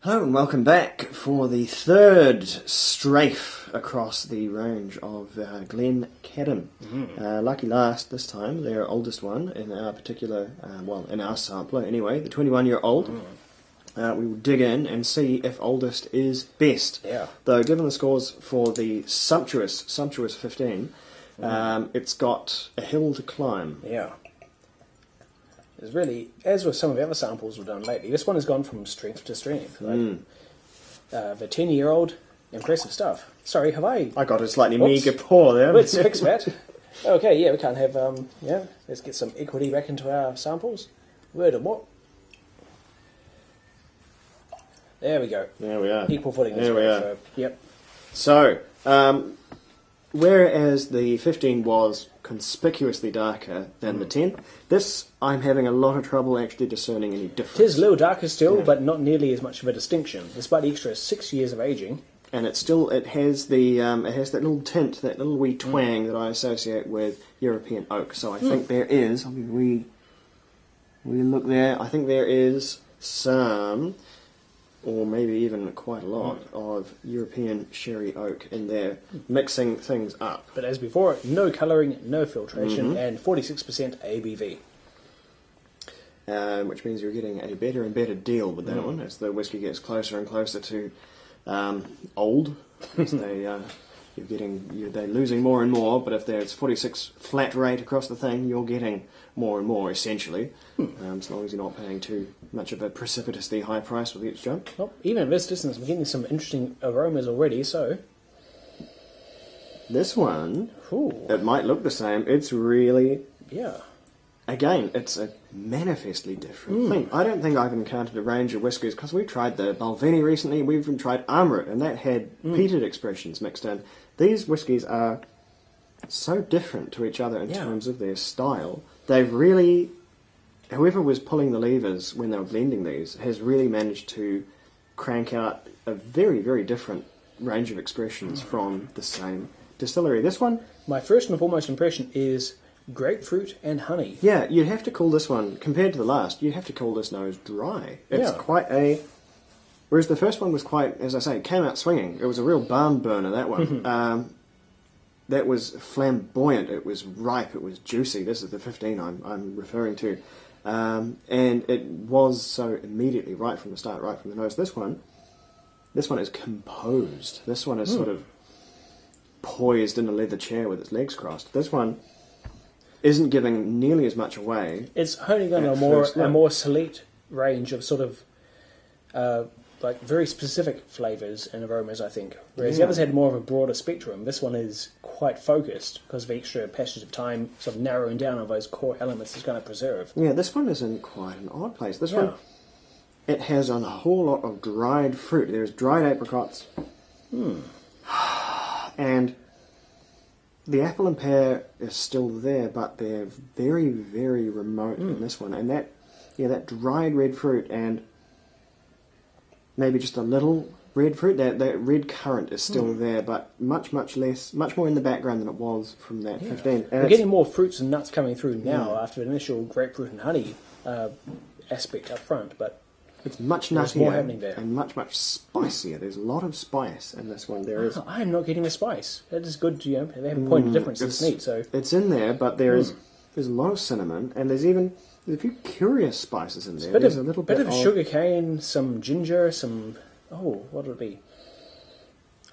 Hello and welcome back for the third strafe across the range of Glencadam. Lucky last this time, their oldest one in our particular, in our sampler anyway, the 21-year-old. We will dig in and see if oldest is best. Yeah. Though given the scores for the sumptuous 15, it's got a hill to climb. Yeah. There's really, as with some of the other samples we've done lately, this one has gone from strength to strength. The 10-year-old, impressive stuff. Sorry, have I... I got a slightly meagre pour there. Let's fix that. Okay, yeah, we can't have, let's get some equity back into our samples. Word of what? There we go. There we are. Equal footing. There we are. So, yep. So, whereas the 15 was conspicuously darker than the 10, this I'm having a lot of trouble actually discerning any difference. It is a little darker still, but not nearly as much of a distinction, despite the extra 6 years of aging. And it has the it has that little tint, that little wee twang that I associate with European oak. So I think there is. We look there. I think there is some, or maybe even quite a lot, of European sherry oak in there, mixing things up. But as before, no colouring, no filtration, and 46% ABV. Which means you're getting a better and better deal with that one as the whiskey gets closer and closer to old. As they're losing more and more, but if there's 46 flat rate across the thing, you're getting more and more, essentially, as long as you're not paying too much of a precipitously high price with each jump. Well, even at this distance, we're getting some interesting aromas already, so... This one, Ooh. it might look the same, it's really... Yeah. Again, it's a manifestly different thing. I don't think I've encountered a range of whiskies, because we tried the Balvenie recently, we've even tried Amrit, and that had peated expressions mixed in. These whiskies are so different to each other in terms of their style. They've really... Whoever was pulling the levers when they were blending these has really managed to crank out a very, very different range of expressions from the same distillery. This one... My first and foremost impression is grapefruit and honey. Yeah, you'd have to call this one, compared to the last, you'd have to call this nose dry. It's quite a... Whereas the first one was quite, as I say, it came out swinging. It was a real barn burner, that one. That was flamboyant, it was ripe, it was juicy. This is the 15 I'm referring to. And it was so immediately right from the start, right from the nose. This one is composed. This one is sort of poised in a leather chair with its legs crossed. This one isn't giving nearly as much away. It's honing on a more select range of sort of like very specific flavours and aromas, I think. Whereas the others had more of a broader spectrum. This one is quite focused because of the extra passage of time, sort of narrowing down on those core elements it's going to preserve. Yeah, this one is in quite an odd place. This one, it has a whole lot of dried fruit. There's dried apricots. And the apple and pear is still there, but they're very, very remote in this one. And that dried red fruit and maybe just a little red fruit, that red currant is still there, but much, much less, much more in the background than it was from that 15. And we're getting more fruits and nuts coming through now after the initial grapefruit and honey aspect up front, but it's much nuttier more happening there. And much, much spicier. There's a lot of spice in this one. There is. I'm not getting the spice. That is good, they have a point of difference. It's neat. So it's in there, but there's a lot of cinnamon, and there's a few curious spices in there. There's a little bit of sugar cane, some ginger, some... Oh, what would it be?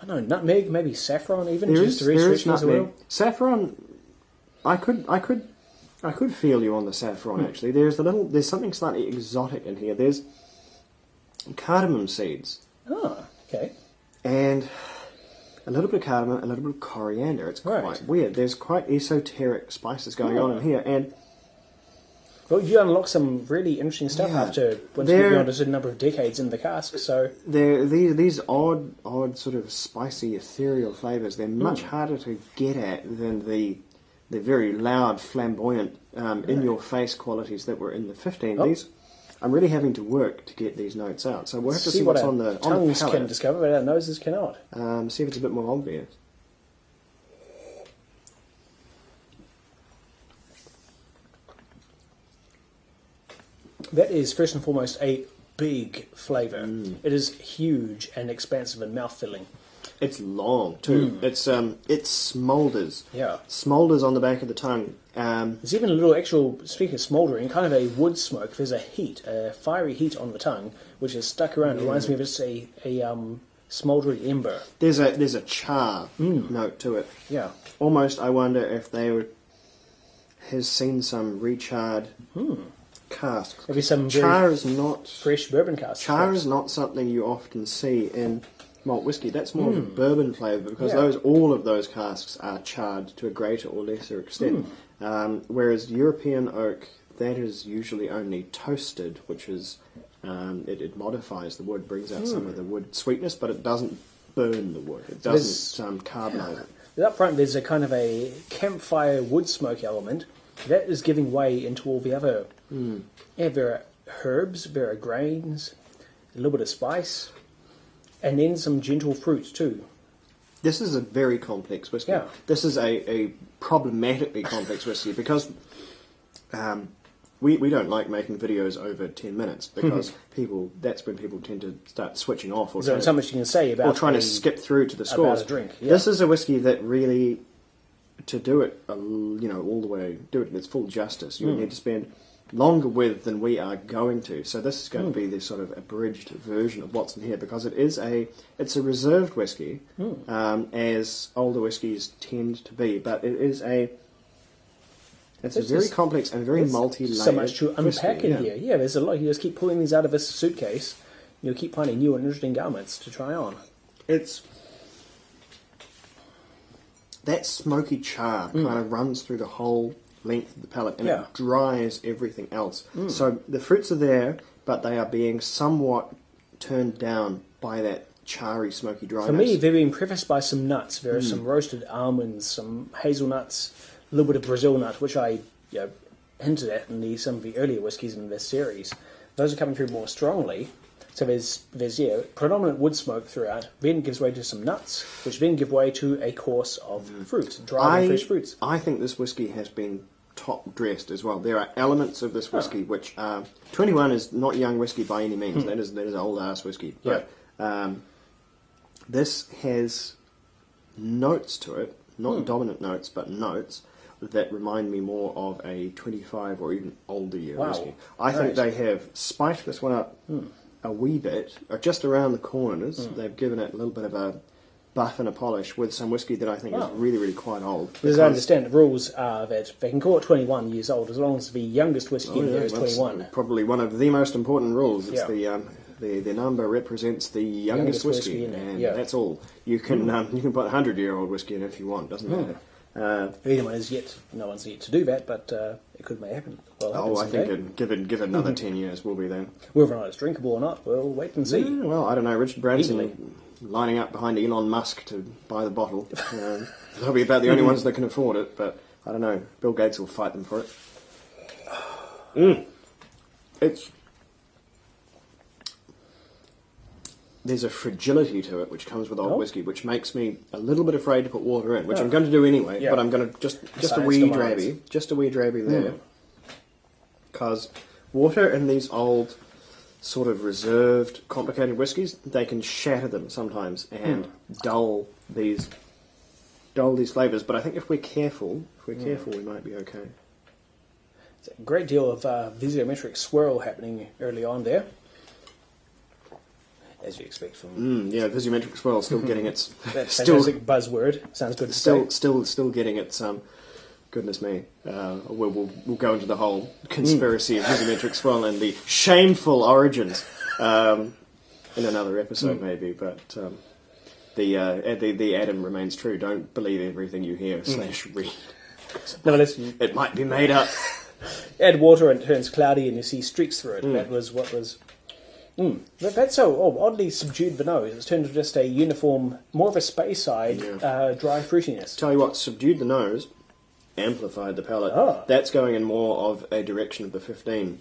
I don't know, nutmeg, maybe saffron even, there just to reach as well. Saffron, I could feel you on the saffron, actually. There's something slightly exotic in here. There's cardamom seeds. Oh, okay. And a little bit of cardamom, a little bit of coriander. It's quite weird. There's quite esoteric spices going on in here, and... Well, you unlock some really interesting stuff once you get beyond a certain number of decades in the cask, so... These odd sort of spicy, ethereal flavours, they're much harder to get at than the very loud, flamboyant, in-your-face qualities that were in the 15. These, I'm really having to work to get these notes out, so we'll have to see what's on the tongues palate. Can discover, but our noses cannot. See if it's a bit more obvious. That is, first and foremost, a big flavour. It is huge and expansive and mouth-filling. It's long too. It smoulders. Yeah. Smoulders on the back of the tongue. There's even a little actual, speaking of smouldering, kind of a wood smoke. There's a fiery heat on the tongue, which is stuck around. It reminds me of just a smouldering ember. There's a char note to it. Yeah. Almost, I wonder if has seen some recharred casks. Maybe some char is not fresh bourbon casks. Char is not something you often see in malt whiskey. That's more of a bourbon flavour because all of those casks are charred to a greater or lesser extent. Whereas European oak, that is usually only toasted, which is it modifies the wood, brings out some of the wood sweetness, but it doesn't burn the wood. It doesn't carbonate it. Up front, there's a kind of a campfire wood smoke element that is giving way into all the other. There are herbs, there are grains, a little bit of spice. And then some gentle fruits too. This is a very complex whiskey. Yeah. This is a problematically complex whiskey because we don't like making videos over 10 minutes because that's when people tend to start switching off. Or there's so much you can say about or trying to skip through to the scores. About a drink. Yeah. This is a whiskey that really, to do it, all the way, do it in its full justice, you need to spend longer with than we are going to. So this is going to be the sort of abridged version of what's in here because it's a reserved whiskey, as older whiskies tend to be, but it's a very complex and very multi-layered. So much to unpack whiskey, in here. Yeah, there's a lot. You just keep pulling these out of a suitcase. You'll keep finding new and interesting garments to try on. It's that smoky char kind of runs through the whole length of the palate and it dries everything else. So the fruits are there, but they are being somewhat turned down by that charry, smoky dryness. For me, they're being prefaced by some nuts. There are some roasted almonds, some hazelnuts, a little bit of Brazil nut, which I hinted at in some of the earlier whiskies in this series. Those are coming through more strongly. So there's predominant wood smoke throughout, then gives way to some nuts, which then give way to a course of fruit, dried and fresh fruits. I think this whiskey has been top dressed as well. There are elements of this whiskey which are 21 is not young whiskey by any means. That is old ass whiskey. But this has notes to it, not dominant notes, but notes that remind me more of a 25 or even older year whiskey. I think they have spiced this one up a wee bit, or just around the corners. They've given it a little bit of a buff and a polish with some whiskey that I think is really, really quite old. Because I understand the rules are that they can call it 21 years old as long as the youngest whiskey in there is 21. Probably one of the most important rules. It's the number represents the youngest whiskey and that's all. You can put 100-year-old whiskey in if you want, doesn't matter. No one's yet to do that, but it may happen. I think given another 10 years, we'll be there. Whether or not it's drinkable or not, we'll wait and see. Yeah, well, I don't know. Richard Branson lining up behind Elon Musk to buy the bottle. They'll be about the only ones that can afford it, but I don't know. Bill Gates will fight them for it. There's a fragility to it which comes with old whiskey, which makes me a little bit afraid to put water in, which I'm going to do anyway. But I'm going to just a wee drabby there, because water in these old, sort of reserved, complicated whiskies, they can shatter them sometimes and dull these flavours. But I think if we're careful, we might be okay. There's a great deal of visiometric swirl happening early on there. As you expect from... visiometric swirl still getting its... That fantastic buzzword. Sounds good to say. Still getting its... goodness me. We'll go into the whole conspiracy of visiometric swirl and the shameful origins in another episode maybe, but the Adam remains true. Don't believe everything you hear / read. No, it might be made up. Add water and it turns cloudy and you see streaks through it. That was what was... That's so oddly subdued the nose. It's turned to just a uniform, more of a Speyside dry fruitiness. Tell you what, subdued the nose, amplified the palate. That's going in more of a direction of the 15.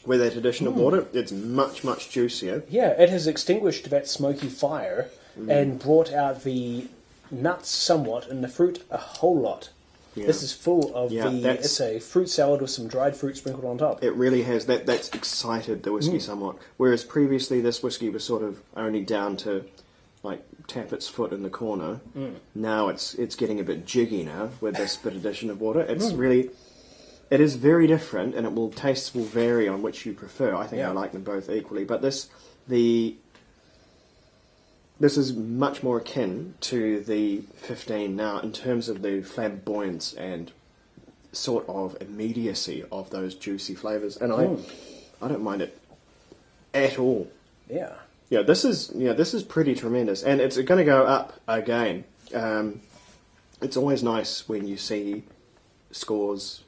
With that addition of water, it's much, much juicier. Yeah, it has extinguished that smoky fire and brought out the nuts somewhat and the fruit a whole lot. This is full of it's a fruit salad with some dried fruit sprinkled on top. It really has. That's excited the whiskey somewhat. Whereas previously this whiskey was sort of only down to like tap its foot in the corner. Now it's getting a bit jiggy now with this bit addition of water. It's really, it is very different, and tastes will vary on which you prefer. I think I like them both equally, but this is much more akin to the 15 now in terms of the flamboyance and sort of immediacy of those juicy flavours, and I don't mind it at all. Yeah. Yeah, this is pretty tremendous, and it's going to go up again. It's always nice when you see scores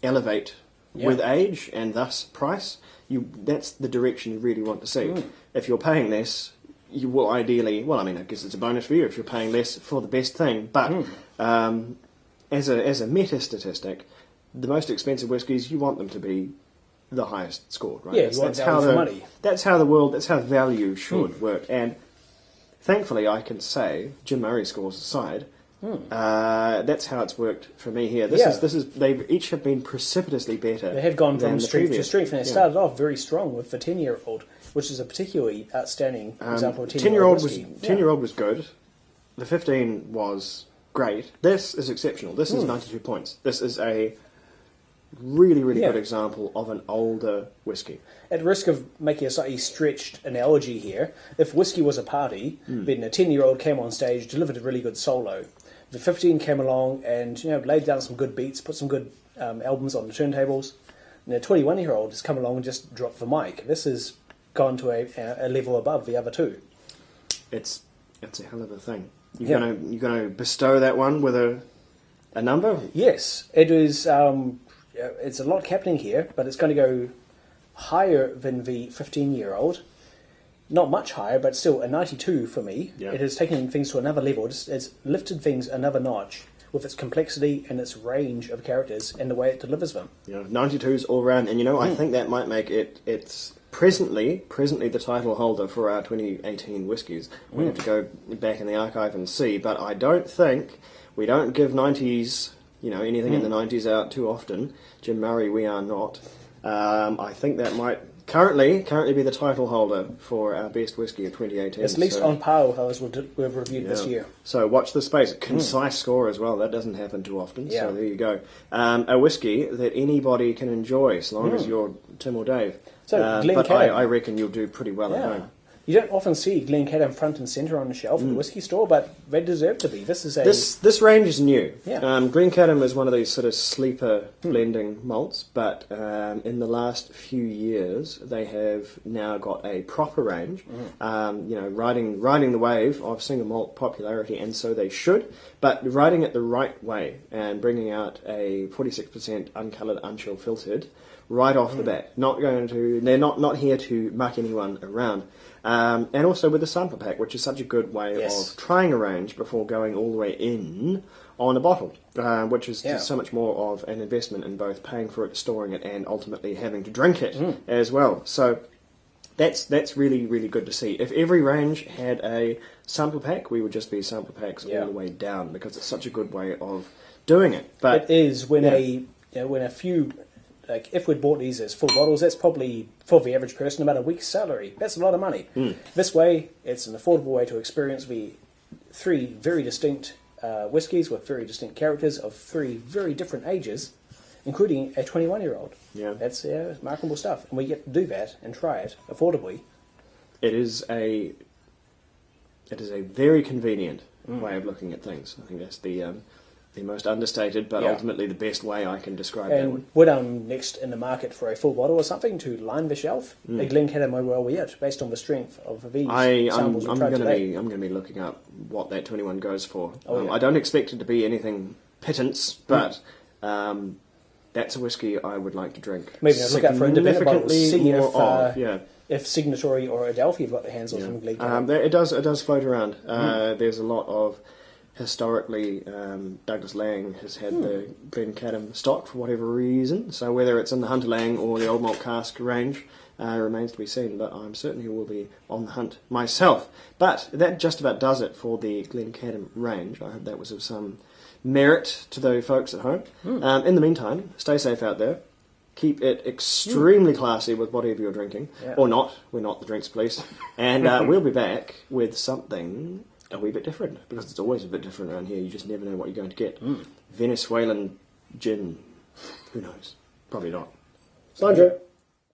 elevate with age and thus price. That's the direction you really want to see. If you're paying less, you will ideally. Well, I mean, I guess it's a bonus for you if you're paying less for the best thing. But as a meta statistic, the most expensive whiskies, you want them to be the highest scored, right? Yeah, that's how the money. That's how value should work. And thankfully, I can say, Jim Murray scores aside, that's how it's worked for me here. They each have been precipitously better. They have gone from strength to strength, and they started off very strong with the 10-year-old, which is a particularly outstanding example of 10-year-old whiskey. 10-year-old was good. The 15 was great. This is exceptional. This is 92 points. This is a really, really good example of an older whiskey. At risk of making a slightly stretched analogy here, if whiskey was a party, then a 10-year-old came on stage, delivered a really good solo. The 15 came along and laid down some good beats, put some good albums on the turntables. And the 21-year-old has come along and just dropped the mic. This has gone to a level above the other two. It's a hell of a thing. You're gonna bestow that one with a number? Yes, it is. It's a lot happening here, but it's going to go higher than the 15-year-old. Not much higher, but still a 92 for me. Yeah. It has taken things to another level. It's lifted things another notch with its complexity and its range of characters and the way it delivers them. Yeah, 92s all round, and I think that might make it's presently the title holder for our 2018 whiskies. We have to go back in the archive and see, but I don't think we don't give 90s. Anything in the 90s out too often. Jim Murray, we are not. I think that might currently be the title holder for our best whiskey of 2018. It's at least on par with others we've reviewed this year. So watch the space. Concise score as well. That doesn't happen too often. Yeah. So there you go. A whiskey that anybody can enjoy as long as you're Tim or Dave. So but I reckon you'll do pretty well at home. You don't often see Glencadam front and centre on the shelf at the whiskey store, but they deserve to be. This range is new. Yeah. Glencadam is one of these sort of sleeper blending malts, but in the last few years they have now got a proper range. Riding the wave of single malt popularity, and so they should, but riding it the right way and bringing out a 46% uncoloured, unchill filtered right off the bat. They're not here to muck anyone around. And also with the sampler pack, which is such a good way of trying a range before going all the way in on a bottle, which is just so much more of an investment in both paying for it, storing it, and ultimately having to drink it as well. So that's really, really good to see. If every range had a sampler pack, we would just be sampler packs all the way down, because it's such a good way of doing it. But it is when a few. Like, if we'd bought these as full bottles, that's probably, for the average person, about a week's salary. That's a lot of money. This way, it's an affordable way to experience the three very distinct whiskies with very distinct characters of three very different ages, including a 21-year-old. Yeah. That's remarkable stuff. And we get to do that and try it affordably. It is a very convenient way of looking at things. I think that's the most understated, but ultimately the best way I can describe that one. Would next in the market for a full bottle or something to line the shelf? A Glencadam may well be it, based on the strength of these samples we tried today. I'm going to be looking up what that 21 goes for. I don't expect it to be anything pittance, but that's a whiskey I would like to drink. Maybe I'll look out for independent bottles, see if Signatory or Adelphi have got their hands on some Glencadam. It does float around. There's a lot of... Historically, Douglas Lang has had the Glencadam stock for whatever reason. So whether it's in the Hunter Lang or the Old Malt Cask range remains to be seen. But I'm certainly will be on the hunt myself. But that just about does it for the Glencadam range. I hope that was of some merit to the folks at home. In the meantime, stay safe out there. Keep it extremely classy with whatever you're drinking. Yeah. Or not. We're not the drinks police. And we'll be back with something a wee bit different. Because it's always a bit different around here. You just never know what you're going to get. Venezuelan gin. Who knows? Probably not. Sandra.